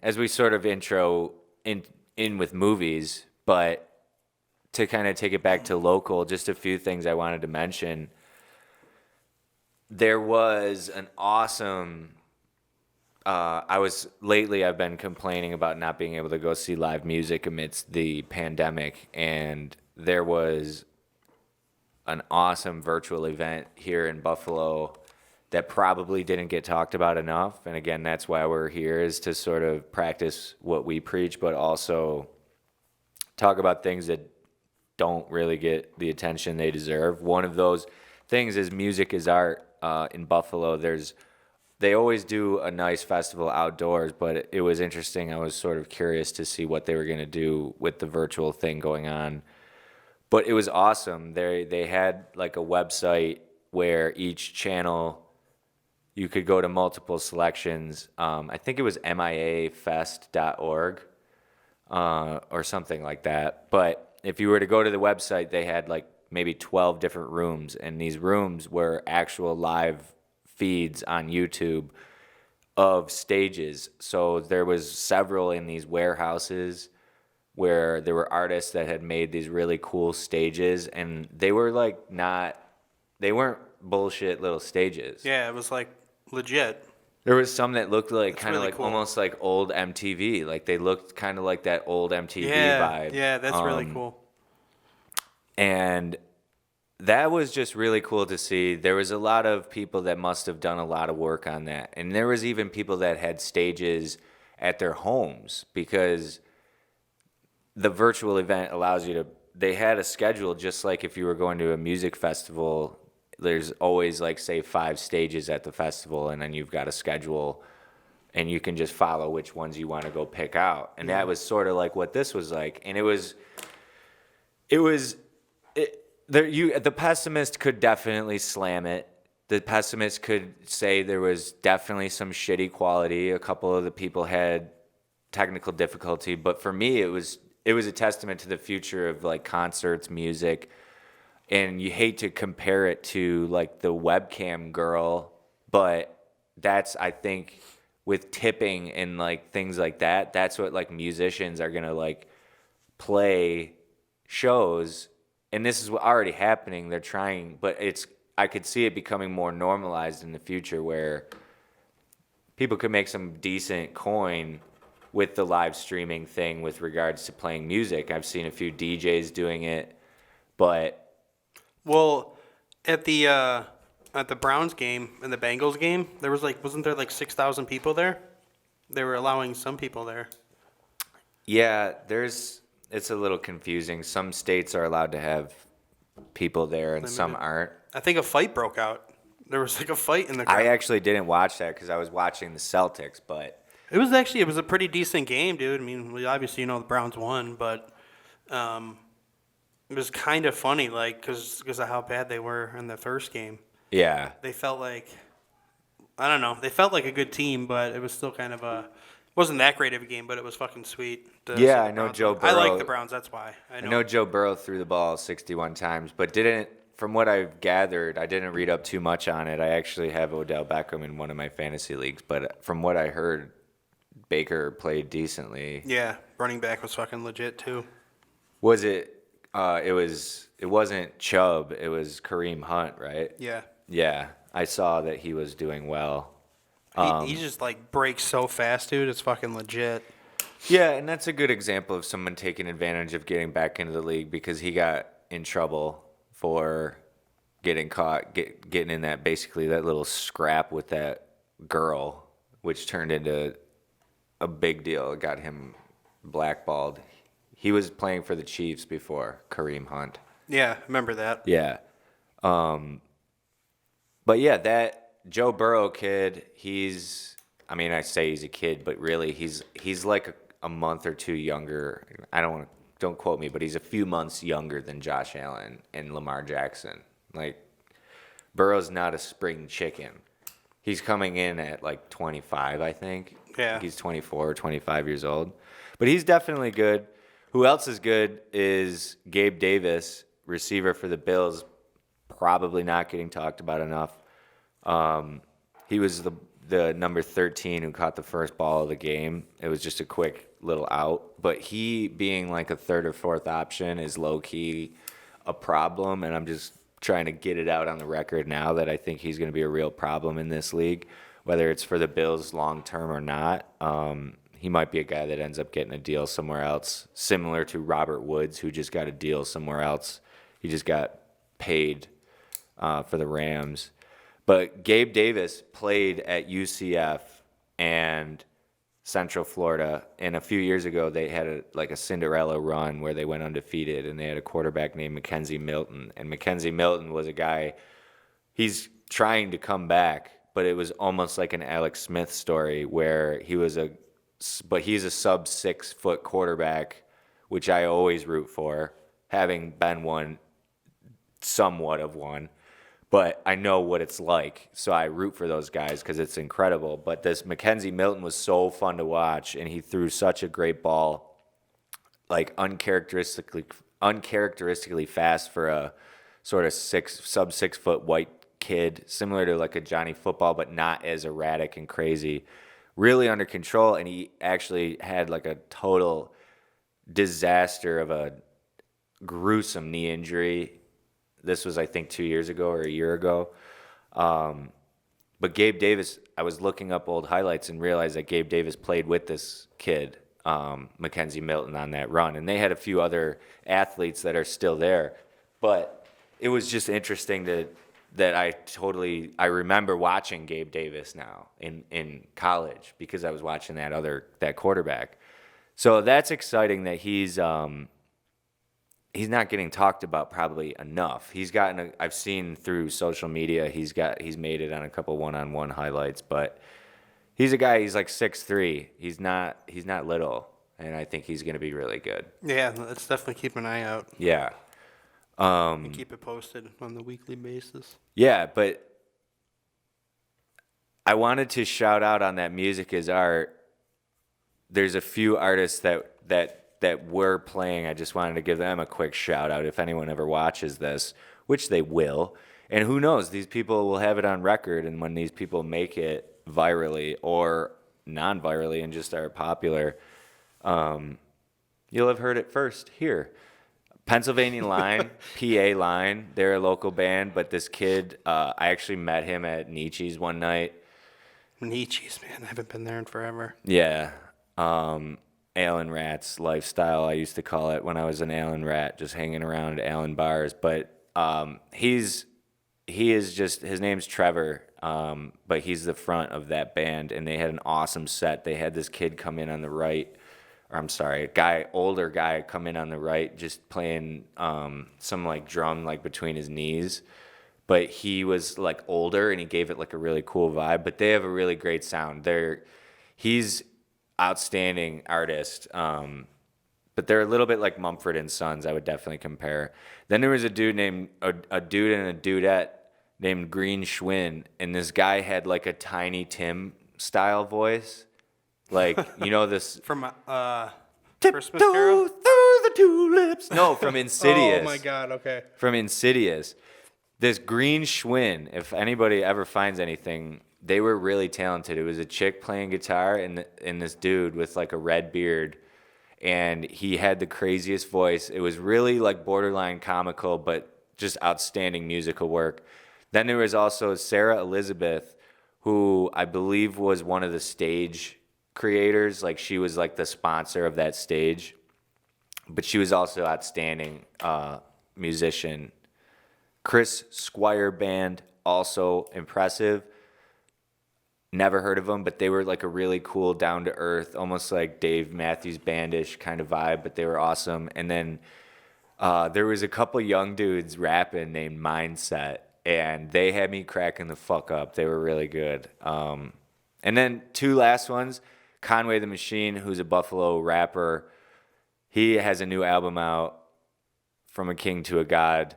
as we sort of intro in with movies, but to kind of take it back to local, just a few things I wanted to mention. There was an awesome. I've been complaining about not being able to go see live music amidst the pandemic, and there was an awesome virtual event here in Buffalo that probably didn't get talked about enough. And again, that's why we're here, is to sort of practice what we preach, but also talk about things that don't really get the attention they deserve. One of those things is Music is Art in Buffalo. They always do a nice festival outdoors, but it was interesting. I was sort of curious to see what they were going to do with the virtual thing going on. But it was awesome. They had like a website where each channel, you could go to multiple selections. I think it was miafest.org or something like that. But if you were to go to the website, they had like maybe 12 different rooms, and these rooms were actual live feeds on YouTube of stages. So there was several in these warehouses where there were artists that had made these really cool stages, and they were like they weren't bullshit little stages. Yeah, it was like legit. There was some that looked like kind of really like cool. almost like old MTV. Like they looked kind of like that old MTV vibe. Yeah, that's really cool. And that was just really cool to see. There was a lot of people that must have done a lot of work on that. And there was even people that had stages at their homes, because the virtual event allows you to, they had a schedule just like if you were going to a music festival. There's always like, say, 5 stages at the festival, and then you've got a schedule, and you can just follow which ones you want to go pick out. And that was sort of like what this was like. And the pessimist could definitely slam it. The pessimist could say there was definitely some shitty quality. A couple of the people had technical difficulty, but for me, it was a testament to the future of like concerts, music. And you hate to compare it to like the webcam girl, but that's, I think, with tipping and like things like that, that's what like musicians are gonna like play shows. And this is already happening. They're trying, but I could see it becoming more normalized in the future, where people could make some decent coin with the live streaming thing with regards to playing music. I've seen a few DJs doing it, but Well, at the Browns game and the Bengals game, wasn't there like 6,000 people there? They were allowing some people there. yeah, it's a little confusing. Some states are allowed to have people there and some aren't. I think a fight broke out. There was like a fight in the crowd. I actually didn't watch that because I was watching the Celtics, but It was a pretty decent game, dude. I mean, obviously, the Browns won, but it was kind of funny, like, because of how bad they were in the first game. yeah. They felt like, I don't know, they felt like a good team, but it was still kind of wasn't that great of a game, but it was fucking sweet. Yeah, I know Joe Burrow. I like the Browns, that's why. I know Joe Burrow threw the ball 61 times, but from what I've gathered, I didn't read up too much on it. I actually have Odell Beckham in one of my fantasy leagues, but from what I heard, Baker played decently. Yeah, running back was fucking legit too. Was it? It wasn't Chubb. It was Kareem Hunt, right? Yeah. Yeah, I saw that he was doing well. He just like breaks so fast, dude. It's fucking legit. Yeah, and that's a good example of someone taking advantage of getting back into the league, because he got in trouble for getting caught, getting in that little scrap with that girl, which turned into a big deal. It got him blackballed. He was playing for the Chiefs before, Kareem Hunt. Yeah, remember that. Yeah. But yeah, that Joe Burrow kid, I say he's a kid, but really he's like a month or two younger. Don't quote me, but he's a few months younger than Josh Allen and Lamar Jackson. Like, Burrow's not a spring chicken. He's coming in at like 25, I think. Yeah. He's 24 or 25 years old. But he's definitely good. Who else is good is Gabe Davis, receiver for the Bills, probably not getting talked about enough. He was the number 13 who caught the first ball of the game. It was just a quick little out. But he being like a third or fourth option is low key a problem. And I'm just trying to get it out on the record now that I think he's going to be a real problem in this league, whether it's for the Bills long term or not. He might be a guy that ends up getting a deal somewhere else, similar to Robert Woods, who just got a deal somewhere else. He just got paid for the Rams. But Gabe Davis played at UCF and Central Florida, and a few years ago they had a Cinderella run where they went undefeated, and they had a quarterback named Mackenzie Milton. And Mackenzie Milton was a guy, he's trying to come back, but it was almost like an Alex Smith story where he's a sub 6 foot quarterback, which I always root for, having been one, somewhat of one. But I know what it's like, so I root for those guys because it's incredible. But this Mackenzie Milton was so fun to watch, and he threw such a great ball, like uncharacteristically fast for a sort of sub 6 foot white kid, similar to like a Johnny Football, but not as erratic and crazy. Really under control, and he actually had like a total disaster of a gruesome knee injury. This was, I think, 2 years ago or a year ago. But Gabe Davis, I was looking up old highlights and realized that Gabe Davis played with this kid, Mackenzie Milton, on that run. And they had a few other athletes that are still there. But it was just interesting that I remember watching Gabe Davis now in college because I was watching that quarterback. So that's exciting that he's not getting talked about probably enough. I've seen through social media, he's made it on a couple one-on-one highlights, but he's a guy, he's like 6'3". He's not little, and I think he's going to be really good. Yeah, let's definitely keep an eye out. Yeah. And keep it posted on the weekly basis. Yeah, but I wanted to shout out on that Music is Art. There's a few artists that were playing. I just wanted to give them a quick shout out if anyone ever watches this, which they will. And who knows, these people will have it on record, and when these people make it virally or non-virally and just are popular, you'll have heard it first here. Pennsylvania Line, PA Line, they're a local band, but this kid, I actually met him at Nietzsche's one night. Nietzsche's, man, I haven't been there in forever. Yeah. Allen Rat's lifestyle, I used to call it when I was an Allen Rat, just hanging around Allen bars. But his name's Trevor, but he's the front of that band, and they had an awesome set. They had this kid come in on the right, or I'm sorry, older guy come in on the right, just playing some like drum like between his knees. But he was like older, and he gave it like a really cool vibe. But they have a really great sound. He's outstanding artist, but they're a little bit like Mumford and Sons. I would definitely compare. Then there was a dude and a dudette named Green Schwinn, and this guy had like a Tiny Tim style voice, like this From Christmas Carol? through the tulips. No, from Insidious. Oh my God! Okay. From Insidious. This Green Schwinn. If anybody ever finds anything, they were really talented. It was a chick playing guitar and this dude with like a red beard, and he had the craziest voice. It was really like borderline comical, but just outstanding musical work. Then there was also Sarah Elizabeth, who I believe was one of the stage creators. Like she was like the sponsor of that stage, but she was also outstanding musician. Chris Squire Band, also impressive. Never heard of them, but they were like a really cool, down to earth, almost like Dave Matthews Bandish kind of vibe, but they were awesome. And then there was a couple young dudes rapping named Mindset, and they had me cracking the fuck up. They were really good. And then two last ones, Conway the Machine, who's a Buffalo rapper. He has a new album out, From a King to a God.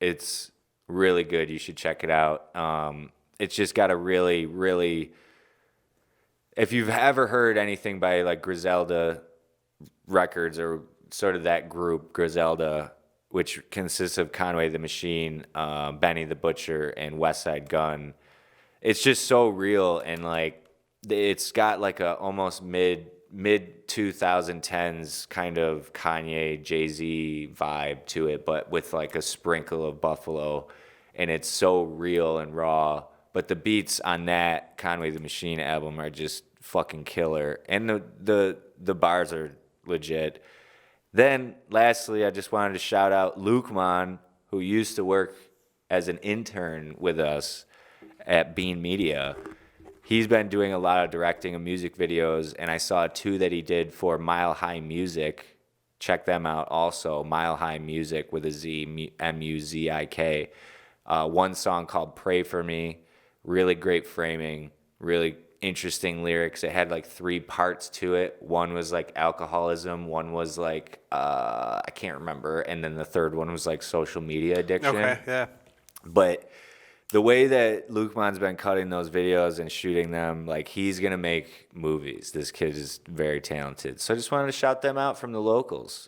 It's really good. You should check it out. It's just got a really, really... If you've ever heard anything by like Griselda Records or sort of that group, Griselda, which consists of Conway the Machine, Benny the Butcher, and West Side Gun, it's just so real, and like it's got like a almost mid 2010s kind of Kanye Jay-Z vibe to it, but with like a sprinkle of Buffalo, and it's so real and raw. But the beats on that Conway the Machine album are just fucking killer, and the bars are legit. Then lastly, I just wanted to shout out Luke Mon, who used to work as an intern with us at Bean Media. He's been doing a lot of directing of music videos, and I saw two that he did for Mile High Music. Check them out also. Mile High Music with a Z, Muzik. One song called Pray For Me. Really great framing, really interesting lyrics. It had like three parts to it. One was like alcoholism, one was like, I can't remember, and then the third one was like social media addiction. Okay, yeah. But the way that Luke Mon's been cutting those videos and shooting them, like he's gonna make movies. This kid is very talented. So I just wanted to shout them out from the locals.